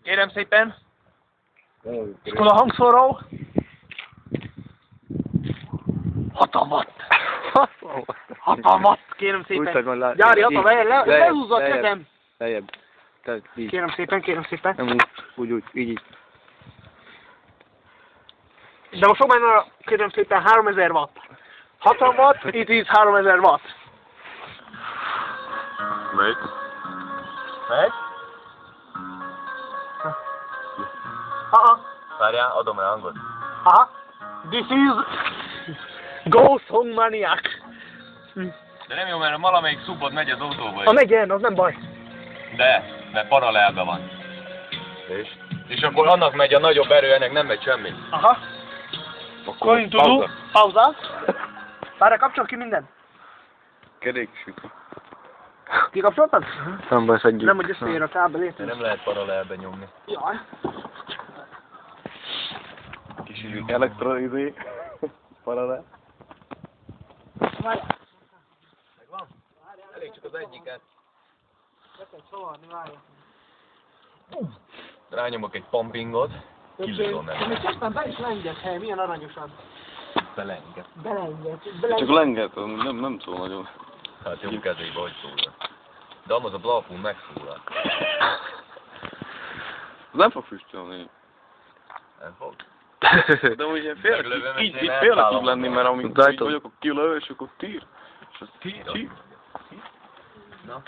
Kérem szépen. Skoda hangszóró. Hatalmat. Hatalmat, kérem szépen. Gyári hatalmat, lehúzza a kezem. Lejjebb. Kérem szépen, kérem szépen. Nem úgy, így. De most próbálj kérem szépen 3000 watt. 60 watt, it is 3000 watt. Megy. Megy? Aha. Várjál, adom el hangot. Aha. This is Ghost Song Maniac. De nem jó, mert valamelyik szubod megy az autóba. A megyen, az nem baj. De, mert paralelben van. És akkor annak megy a nagyobb erő, ennek nem megy semmi. Aha. Going to do. Pauza. Várj, kapcsol ki minden. Keréksük. Kikapcsoltad? Nem baj, szedjük. Nem, hogy összeér a kábel, De érted? nem lehet paralelben nyomni. Jaj. Kis elektroizé. Paralel. Várj. Megvan? Elég csak az egyiket. Le kell csavarni, várj. Rányomok egy pumpingot. Kilőlom el. Még aztán be is lenget, hely, milyen aranyosan. Belenget. Belenget. Csak lenget, nem szól nagyon. Hát jobb kezébe, hogy szólja. De az a plafon megszólal. Nem fog füstölni. Nem fog? De úgy ilyen Meglövöm, és így én félre elszállom tud lenni, mert amikor magam. így vagyok, akkor kilő, és akkor tír. És az tír. Na.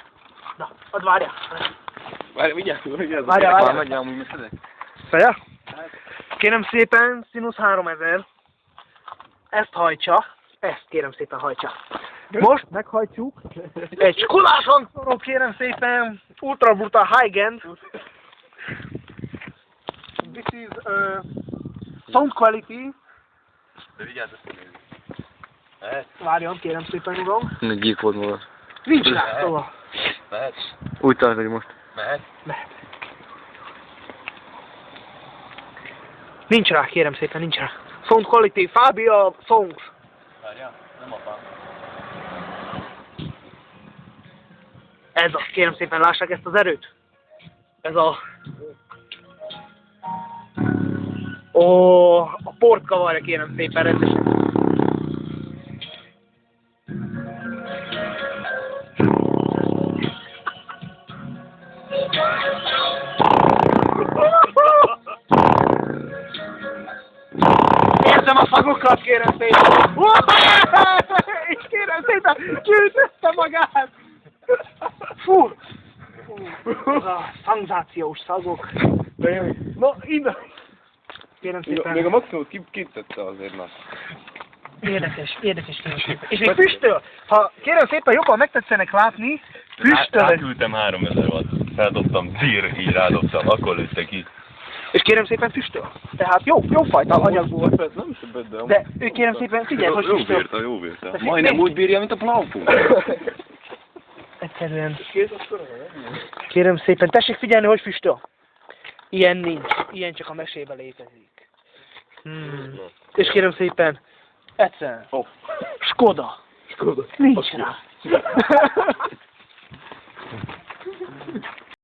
Na, add várjál. Várj, vigyázz, Várjál. Már megyem, úgy megszedek. Várjál. Kérem szépen, színusz 3000. Ezt hajtsa. Ezt kérem szépen hajtsa. Most meghajtjuk. Egy skuláson szoró, kérem szépen. Ultra brutal high end. This is sound quality. De vigyázz, ezt nézzük. Várjon, kérem szépen, uram. Egy gyík volt maga. Nincs rá, szóval. Mehetsz? Úgy tart, hogy most. Mehet? Mehet. Nincs rá, kérem szépen, nincs rá. Sound quality, Fabia songs. Várjál, nem apám. Ez az, kérem szépen, lássák ezt az erőt. Ez a... Ó, a port kavarja, kérem szépen, rendesen. Érzem a szagokat, kérem szépen! És kérem szépen, gyűjtötte magát! Fú! Ez a szanzációs szagok. No, innen! Kérem szépen. Még a maximumot kitette azért, na. Érdekes, kérem szépen. És még füstöl! Ha kérem szépen jobban megtetszenek látni, füstöl! Ráküldtem 3000 watt. Feldobtam, így rádobtam, akkor lőtte ki. És kérem szépen füstöl. Tehát jó fajta anyagból. Nem is a bedde. De ő kérem szépen figyelj, hogy füstöl. Jó vérte. De Majdnem úgy bírja, mint a plafon. Egyszerűen. Kérem szépen, tessék figyelni, hogy füstöl. Ilyen nincs. Ilyen csak a mesében létezik. És kérem szépen, egyszerűen. Skoda. Nincs rá.